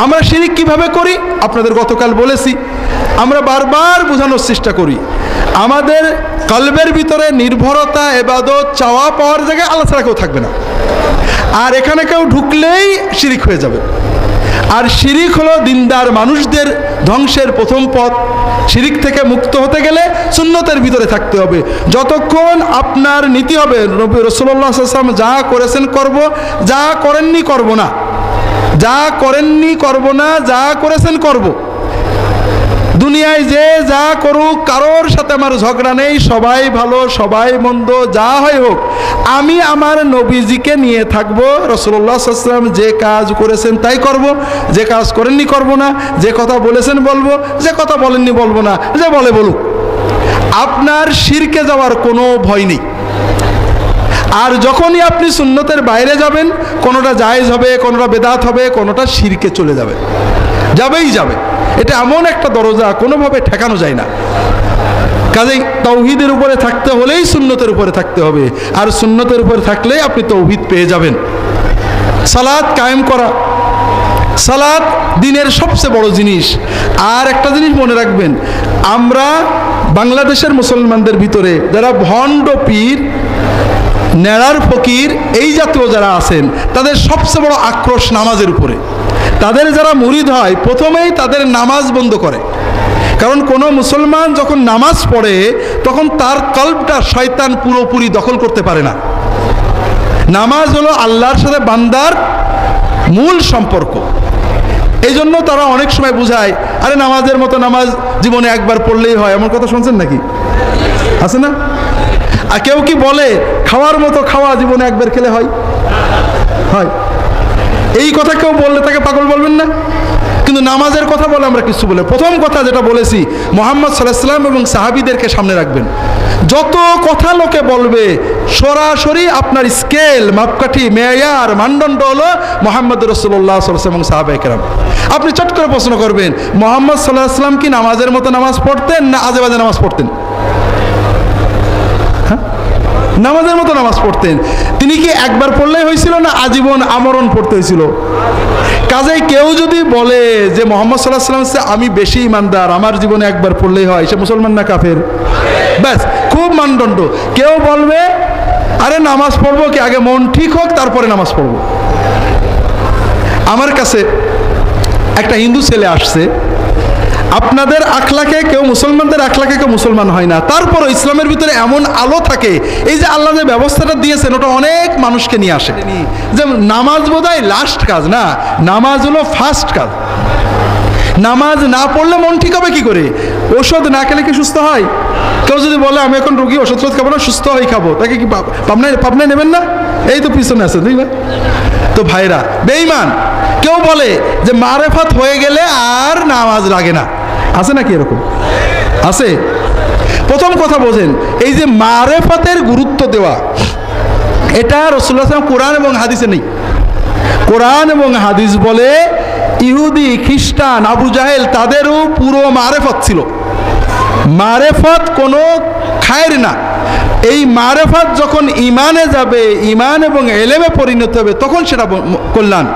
আমরা শিরিক কিভাবে করি? আপনাদের গতকাল বলেছি, আমরা বারবার বোঝানোর চেষ্টা করি, আমাদের কলবের ভিতরে নির্ভরতা, ইবাদত, চাওয়া পাওয়ার জায়গায় আল্লাহ ছাড়া কেউ থাকবে না। আর এখানে কেউ ঢুকলেই শিরিক হয়ে যাবে। আর শিরিক হলো দিনদার মানুষদের ধ্বংসের প্রথম পথ। শিরিক থেকে মুক্ত হতে গেলে সুন্নতের ভিতরে থাকতে হবে। যতক্ষণ আপনার নীতি হবে নবী রাসূলুল্লাহ সাল্লাল্লাহু আলাইহি ওয়াসাল্লাম যা করেছেন করব, যা করেননি করব না, যা করেননি করব না, যা করেছেন করব। দুনিয়ায় যে যা করুক কারোর সাথে আমার ঝগড়া নেই, সবাই ভালো সবাই মন্দ যা হয় হোক, আমি আমার নবীজিকে নিয়ে থাকবো। রাসূলুল্লাহ সাল্লাল্লাহু আলাইহি ওয়াসাল্লাম যে কাজ করেছেন তাই করব, যে কাজ করেননি করব না, যে কথা বলেছেন বলবো, যে কথা বলেননি বলবো না, যে বলে বলুক। আপনার শিরকে যাওয়ার কোনো ভয় নেই। আর যখনই আপনি সুন্নতের বাইরে যাবেন, কোনোটা জায়েজ হবে, কোনোটা বেদাত হবে, কোনোটা শিরকে চলে যাবে, যাবেই যাবে। এটা এমন একটা দরজা, কোনোভাবে ঠেকানো যায় না। কাজেই তাওহীদের উপরে থাকতে হলেই সুন্নতের উপরে থাকতে হবে, আর সুন্নতের উপরে থাকলেই আপনি তাওহীদ পেয়ে যাবেন। সালাত কায়েম করা, সালাত দ্বীনের সবচেয়ে বড় জিনিস। আর একটা জিনিস মনে রাখবেন, আমরা বাংলাদেশের মুসলমানদের ভিতরে যারা ভণ্ড পীর, নেড়ার ফকির, এই জাতীয় যারা আছেন, তাদের সবচেয়ে বড় আক্রোশ নামাজের উপরে। তাদের যারা মুরিদ হয় প্রথমেই তাদের নামাজ বন্ধ করে। কারণ কোনো মুসলমান যখন নামাজ পড়ে তখন তার কলবটা শয়তান পুরোপুরি দখল করতে পারে না। নামাজ হলো আল্লাহর সাথে বান্দার মূল সম্পর্ক। এই জন্য তারা অনেক সময় বুঝায়, আরে নামাজের মতো নামাজ জীবনে একবার পড়লেই হয়, এমন কথা শুনছেন নাকি? আছে না? আর কেউ কি বলে খাওয়ার মতো খাওয়া জীবনে একবার খেলে হয়? হয়। এই কথা কেউ বললে তাকে পাগল বলবেন না? কিন্তু নামাজের কথা বলে আমরা কিছু বলে, প্রথম কথা যেটা বলেছি, মুহাম্মদ সাল্লাল্লাহু আলাইহি ওয়াসাল্লাম এবং সাহাবীদেরকে সামনে রাখবেন। যত কথা লোকে বলবে, সরাসরি আপনার স্কেল, মাপকাঠি, মেয়ার, মানদণ্ড হলো মুহাম্মদ রাসূলুল্লাহ সাল্লাল্লাহু আলাইহি ওয়াসাল্লাম এবং সাহাবায়ে কেরাম। আপনি চট করে প্রশ্ন করবেন, মুহাম্মদ সাল্লাল্লাহু আলাইহি ওয়াসাল্লাম কি নামাজের মতো নামাজ পড়তেন না আজে বাজে নামাজ পড়তেন? নামাজের মতো নামাজ পড়তেন। তিনি কি একবার পড়লেই হয়েছিল না আজীবন আমরণ পড়তে হয়েছিল? কাজেই কেউ যদি বলে যে মুহাম্মদ সাল্লাল্লাহু আলাইহি ওয়াসাল্লাম আমি বেশি ইমানদার, আমার জীবনে একবার পড়লেই হয়, সে মুসলমান না কাফের? ব্যাস, খুব মানদণ্ড। কেউ বলবে আরে নামাজ পড়বো কি আগে মন ঠিক হোক তারপরে নামাজ পড়বো। আমার কাছে একটা হিন্দু ছেলে আসছে, আপনাদের আখলাকে কেউ, মুসলমানদের আখলাকে কেউ মুসলমান হয় না, তারপরও ইসলামের ভিতরে এমন আলো থাকে। এই যে আল্লাহ যে ব্যবস্থাটা দিয়েছেন ওটা অনেক মানুষকে নিয়ে আসে। যে নামাজ বোধহয় লাস্ট কাজ না, নামাজ হলো ফার্স্ট কাজ। নামাজ না পড়লে মন ঠিক হবে কি করে? ওষুধ না খেলে কি সুস্থ হয়? কেউ যদি বলে আমি এখন রোগী, ওষুধ খাবো না, সুস্থ হয়ে খাবো, তাকে কি পাবনায় নেবেন না? এই তো পিছনে আছে, দেখবেন তো ভাইরা বেঈমান। কেউ বলে যে মারেফাত হয়ে গেলে আর নামাজ লাগে না, আছে নাকি এরকম? আছে। প্রথম কথা বোঝেন, এই যে মারেফাতের গুরুত্ব দেওয়া, এটা রাসূলুল্লাহ সাল্লাল্লাহু আলাইহি ওয়াসাল্লাম কোরআন এবং হাদিসে নেই। কোরআন এবং হাদিস বলে ইহুদি, খ্রিস্টান, আবু জাহেল তাদেরও পুরো মারেফত ছিল। মারেফত কোনো খায়ের না। এই মারেফত যখন ইমানে যাবে, ইমান এবং এলেমে পরিণত হবে, তখন সেটা কল্যাণ।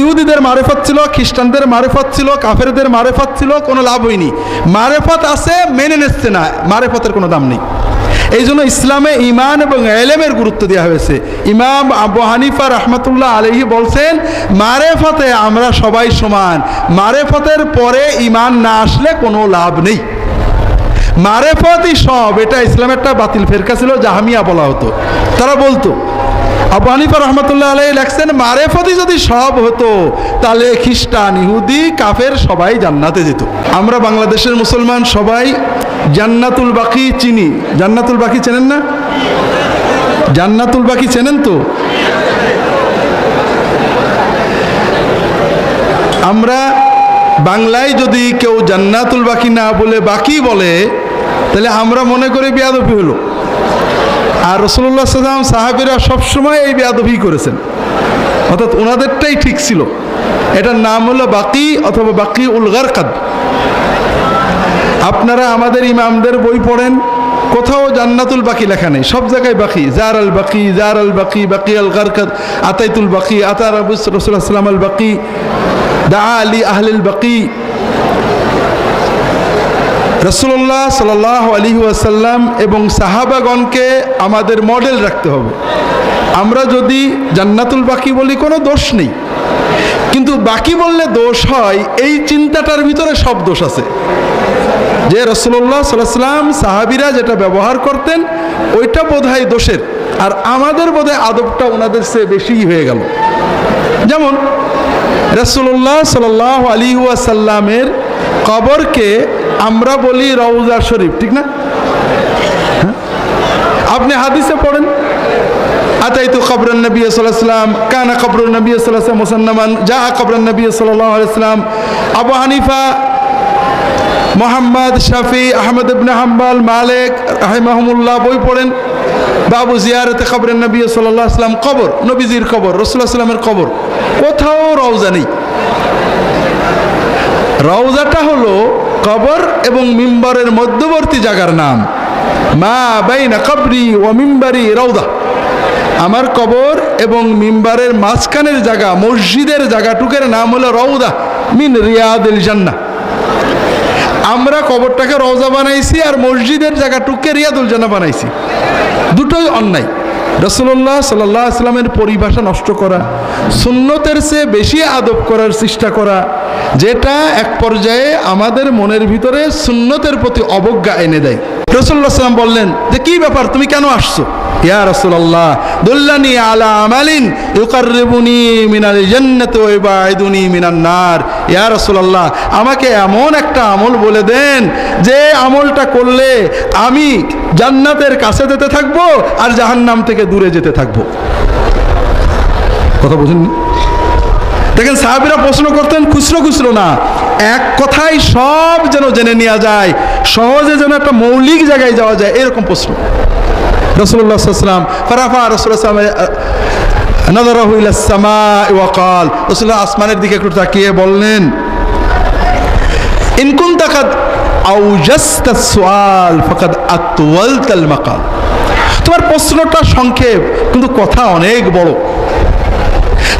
ইহুদিদের মারেফত ছিল, খ্রিস্টানদের মারেফত ছিল, কাফেরদের মারেফত ছিল, কোনো লাভ হয়নি। মারেফত আছে, মেনে নিচ্ছে না, মারেফতের কোনো দাম নেই। এই জন্য ইসলামে ইমান এবং এলেমের গুরুত্ব দেওয়া হয়েছে। ইমাম আবু হানিফা রাহমাতুল্লাহ আলাইহি বলছেন, মারেফতে আমরা সবাই সমান, মারেফতের পরে ইমান না আসলে কোনো লাভ নেই। মারেফতই সব। এটা ইসলামের একটা বাতিল ফেরকা ছিল, জাহামিয়া বলা হতো। তারা বলতো, আবু হানিফা রাহমাতুল্লাহ আলাইহি লেখছেন, মারেফতই যদি সব হতো তাহলে খ্রিস্টান, ইহুদি, কাফের সবাই জান্নাতে যেত। আমরা বাংলাদেশের মুসলমান সবাই জান্নাতুল বাকি চিনি। জান্নাতুল বাকি চেনেন না? জান্নাতুল বাকি চেনেন তো? আমরা বাংলায় যদি কেউ জান্নাতুল বাকি না বলে বাকি বলে, তাহলে আমরা মনে করি বেয়াদবি হলো। আর রাসূলুল্লাহ সাল্লাল্লাহু আলাইহি ওয়াসাল্লাম, সাহাবীরা সবসময় এই বেয়াদবি করেছেন, অর্থাৎ ওনাদেরটাই ঠিক ছিল। এটার নাম হলো বাকি অথবা বাকি উল গারকাদ। আপনারা আমাদের ইমামদের বই পড়েন, কোথাও জান্নাতুল বাকি লেখা নেই, সব জায়গায় বাকি। জার আল বাকি, জার আল বাকি, বাকি আল গারকাদ, আতাইতুল বাকি, আতা রাসূলুল্লাহ সাল্লাল্লাহু আলাইহি ওয়াসাল্লাম আল বাকি। দা লি আহলিল বাকি। রাসূলুল্লাহ সাল্লাল্লাহু আলাইহি ওয়াসাল্লাম এবং সাহাবাগণকে আমাদের মডেল রাখতে হবে। আমরা যদি জান্নাতুল বাকি বলি কোনো দোষ নেই, কিন্তু বাকি বললে দোষ হয় এই চিন্তাটার ভিতরে সব দোষ আছে, যে রাসূলুল্লাহ সাল্লাল্লাহু আলাইহি ওয়াসাল্লাম সাহাবীরা যেটা ব্যবহার করতেন ওইটা বোধহয় দোষের, আর আমাদের বোধহয় আদবটা ওনাদের চেয়ে বেশিই হয়ে গেল। যেমন রাসূলুল্লাহ সাল্লাল্লাহু আলাইহি ওয়াসাল্লামের কবরকে আমরা বলি রওজা শরীফ, ঠিক না? আপনি হাদিসে পড়েন, আতাইতু কবরান নবী সাল্লাল্লাহু আলাইহি ওয়াসাল্লাম, কানা কবরুন নবী সাল্লাল্লাহু আলাইহি ওয়াসাল্লাম মুসান্নামান, জাআ কবরান নবী সাল্লাল্লাহু আলাইহি ওয়াসাল্লাম। আবু হানিফা, মোহাম্মদ, শাফি, আহমদ ইবনে হাম্বল, মালিক রাহিমাহুমুল্লাহ বই পড়েন, বাবু জিয়ারতে কবরেন নবী সাল্লাল্লাহু আলাইহি ওয়াসাল্লাম, কবর নবীজির কবর, রাসূলুল্লাহ সাল্লাল্লাহু আলাইহি ওয়াসাল্লামের কবর, কোথাও রওজা নেই। রওজাটা হলো কবর এবং মিম্বরের মধ্যবর্তী জায়গার নাম। মা বাইনা কবরি ওয়া মিম্বরি রওজা, আমার কবর এবং মিম্বারের মাঝখানের জায়গা, মসজিদের জায়গাটুকের নাম হলো রওজা মিন রিয়াদিল জান্নাহ। আমরা কবরটাকে রওজা বানাইছি আর মসজিদের জায়গাটুকে রিয়াদুল জান্নাহ বানাইছি, দুটোই অন্যায়। রাসূলুল্লাহ সাল্লাল্লাহু আলাইহি ওয়াসাল্লামের পরিভাষা নষ্ট করা, সুন্নতের চেয়ে বেশি আদব করার চেষ্টা করা, যেটা এক পর্যায়ে আমাদের মনের ভিতরে সুন্নতের প্রতি অবজ্ঞা এনে দেয়। রাসূলুল্লাহ সাল্লাল্লাহু আলাইহি ওয়াসাল্লাম বললেন যে কি ব্যাপার, তুমি কেন আসছো? ইয়া রাসূলুল্লাহ দুল্লানি আলা আমালিন ইউকাররিবুনি মিনাল জান্নাতি ওয়া ইউবাইদুনি মিনান নার। ইয়া রাসূলুল্লাহ আমাকে এমন একটা আমল বলে দেন যে আমলটা করলে আমি জান্নাতের কাছে যেতে থাকবো আর জাহান্নাম থেকে দূরে যেতে থাকবো। কথা বুঝেননি? দেখেন সাহাবীরা প্রশ্ন করতেন খুচরো খুচরো না, এক কথায় সব যেন জেনে নেওয়া যায়, সহজে যেন একটা মৌলিক জায়গায় যাওয়া যায়, এরকম প্রশ্ন। রাসূলুল্লাহ সাল্লাল্লাহু আলাইহি ওয়াসাল্লাম ফারাফা রাসূলুল্লাহ নাযারাহু ইলাস সামাই ওয়া ক্বাল, রাসূলুল্লাহ আসমানের দিকে একটু তাকিয়ে বললেন, ইন কুনতা কাদ আওজাসতাস সুআল ফাকাদ আতওয়ালতাল মাকাল, তোমার প্রশ্নটা সংক্ষেপ কিন্তু কথা অনেক বড়।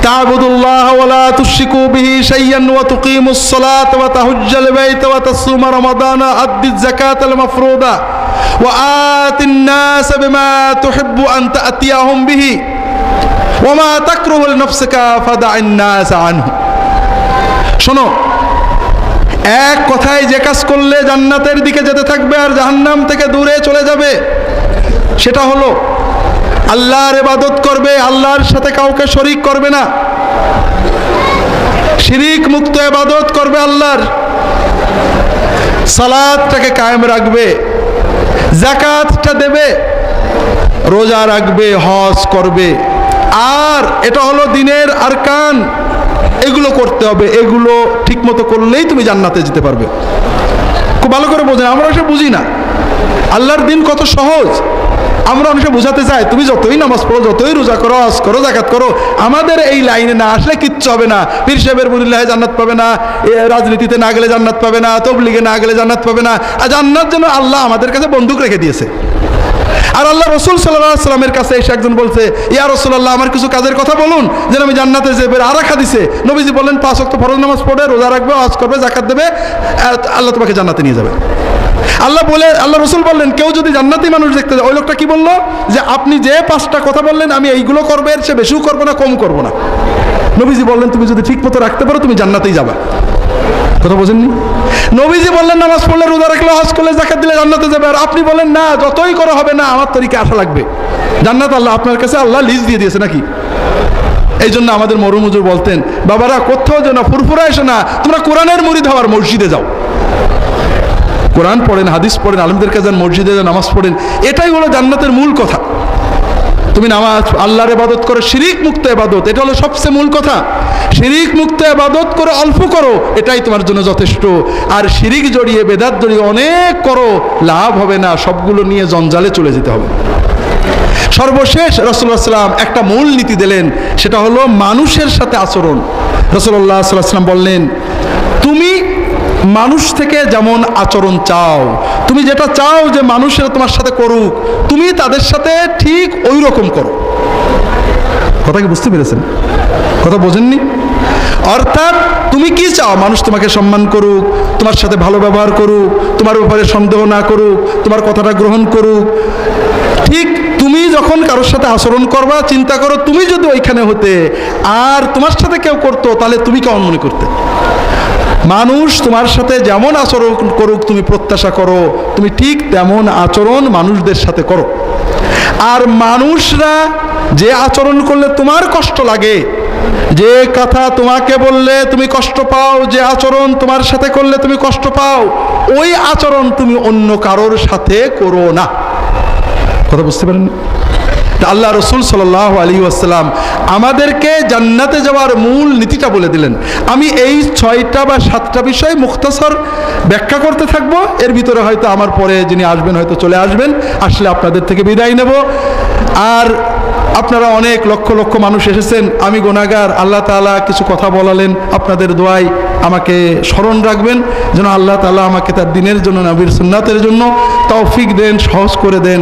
তা'বুদুল্লাহ ওয়া লা তুশরিকু বিহি শাইয়ান ওয়া তুকিমুস সালাত ওয়া তাহুজ্জাল বাইত ওয়া তাসুমা রমাদানা আদ্দিজ যাকাতাল মাফরুদা ওয়া আতিন নাস বিমা তুহিব্বু আন তা'তিয়াহুম বিহি ওয়া মা তাকরুহু লিনাফসিকা ফাদা'ন নাস আনহু। শোনো, এক কথায় যে কাজ করলে জান্নাতের দিকে যেতে থাকবে আর জাহান্নাম থেকে দূরে চলে যাবে, সেটা হলো আল্লাহর ইবাদত করবে, আল্লাহর সাথে কাউকে শরীক করবে না, শিরিক মুক্ত ইবাদত করবে আল্লাহর, সালাতটাকে কায়েম রাখবে, যাকাতটা দেবে, রোজা রাখবে, হজ করবে, আর এটা হলো দিনের আরকান, এগুলো করতে হবে। এগুলো ঠিকমতো করলেই তুমি জান্নাতে যেতে পারবে। খুব ভালো করে বোঝেন, আমরা এটা বুঝি না আল্লাহর দিন কত সহজ। আমরা অনেকে বোঝাতে চাই তুমি যতই নামাজ পড়ো, যতই রোজা করো, হজ করো, যাকাত করো, আমাদের এই লাইনে না আসলে কিচ্ছু হবে না। পীর সাহেবের মুরিল্লাহে জান্নাত পাবে না, রাজনীতিতে না গেলে জান্নাত পাবে না, তবলিগে না গেলে জান্নাত পাবে না। আর জান্নাত যেন আল্লাহ আমাদের কাছে বন্দুক রেখে দিয়েছে। আর আল্লাহ রসুল সাল্লাল্লাহু আলাইহি ওয়াসাল্লামের কাছে এসে একজন বলছে, ইয়া রাসূলুল্লাহ আমার কিছু কাজের কথা বলুন যেন আমি জান্নাতে যাই। আর এক হাদিসে নবীজি বললেন 5 ওয়াক্ত ফরজ নামাজ পড়ে, রোজা রাখবে, হজ করবে, যাকাত দেবে, আল্লাহ তোমাকে জান্নাতে নিয়ে যাবে। আল্লাহ রসুল বললেন কেউ যদি জান্নাতি মানুষ দেখতে যায়, ওই লোকটা কি বললো যে আপনি যে 5টা কথা বললেন আমি এইগুলো করবো, এর চেয়ে বেশিও করবো না, কম করবো না। নবীজি বললেন তুমি যদি ঠিক মতো রাখতে পারো তুমি জান্নাতেই যাবা। কথা বোঝেননি? নবীজি বললেন নামাজ পড়লে, রোজা রাখলে, হজ করলে, যাকাত দিলে জান্নাতে যাবে, আর আপনি বলেন না যতই করা হবে না, আমার তরিকে আসা লাগবে। জান্নাত আল্লাহ আপনার কাছে আল্লাহ লিস্ট দিয়ে দিয়েছে নাকি? এই জন্য আমাদের মরহুম হুজুর বলতেন, বাবারা কোথাও যেন ফুরফুরা এসো না, তোমরা কোরআনের মুরিদ হওয়ার মসজিদে যাও, কোরআন পড়েন, হাদিস পড়েন, আলেমদের কাছে যান, মসজিদে যান, নামাজ পড়েন। এটাই হলো জান্নাতের মূল কথা। তুমি নামাজ আল্লাহর ইবাদত করো, শিরিক মুক্ত ইবাদত, এটা হলো সবচেয়ে মূল কথা। শিরিক মুক্ত ইবাদত করে অল্প করো, এটাই তোমার জন্য যথেষ্ট। আর শিরিক জড়িয়ে, বেদাত জড়িয়ে অনেক করো, লাভ হবে না, সবগুলো নিয়ে জঞ্জালে চলে যেতে হবে। সর্বশেষ রাসূলুল্লাহ সাল্লাল্লাহু আলাইহি ওয়াসাল্লাম একটা মূল নীতি দিলেন, সেটা হলো মানুষের সাথে আচরণ। রাসূলুল্লাহ সাল্লাল্লাহু আলাইহি ওয়াসাল্লাম বললেন, তুমি মানুষ থেকে যেমন আচরণ চাও, তুমি যেটা চাও যে মানুষেরা তোমার সাথে করুক, তুমি তাদের সাথে ঠিক ওই রকম করো। কথা কি বুঝতে পেরেছেন? কথা বোঝেননি? অর্থাৎ তুমি কি চাও মানুষ তোমাকে সম্মান করুক, তোমার সাথে ভালো ব্যবহার করুক, তোমার ব্যাপারে সন্দেহ না করুক, তোমার কথাটা গ্রহণ করুক। ঠিক তুমি যখন কারোর সাথে আচরণ করবা, চিন্তা করো তুমি যদি ওইখানে হতে আর তোমার সাথে কেউ করতো, তাহলে তুমি কেমন মনে করতে? মানুষ তোমার সাথে যেমন আচরণ করুক তুমি প্রত্যাশা করো, তুমি ঠিক তেমন আচরণ মানুষদের সাথে করো। আর মানুষরা যে আচরণ করলে তোমার কষ্ট লাগে, যে কথা তোমাকে বললে তুমি কষ্ট পাও, যে আচরণ তোমার সাথে করলে তুমি কষ্ট পাও, ওই আচরণ তুমি অন্য কারোর সাথে করো না। কথা বুঝতে পারেন? আল্লাহ রসুল সাল্লাল্লাহু আলাইহি ওয়াসাল্লাম আমাদেরকে জান্নাতে যাওয়ার মূল নীতিটা বলে দিলেন। আমি এই 6টা বা 7টা বিষয় মুখতাসর ব্যাখ্যা করতে থাকবো। এর ভিতরে হয়তো আমার পরে যিনি আসবেন হয়তো চলে আসবেন, আসলে আপনাদের থেকে বিদায় নেব। আর আপনারা অনেক লক্ষ লক্ষ মানুষ এসেছেন, আমি গুনাহগার, আল্লাহ তাআলা কিছু কথা বলালেন, আপনাদের দোয়ায় আমাকে স্মরণ রাখবেন যেন আল্লাহ তাআলা আমাকে তার দ্বীনের জন্য, নবীর সুন্নাতের জন্য তৌফিক দেন, সহজ করে দেন।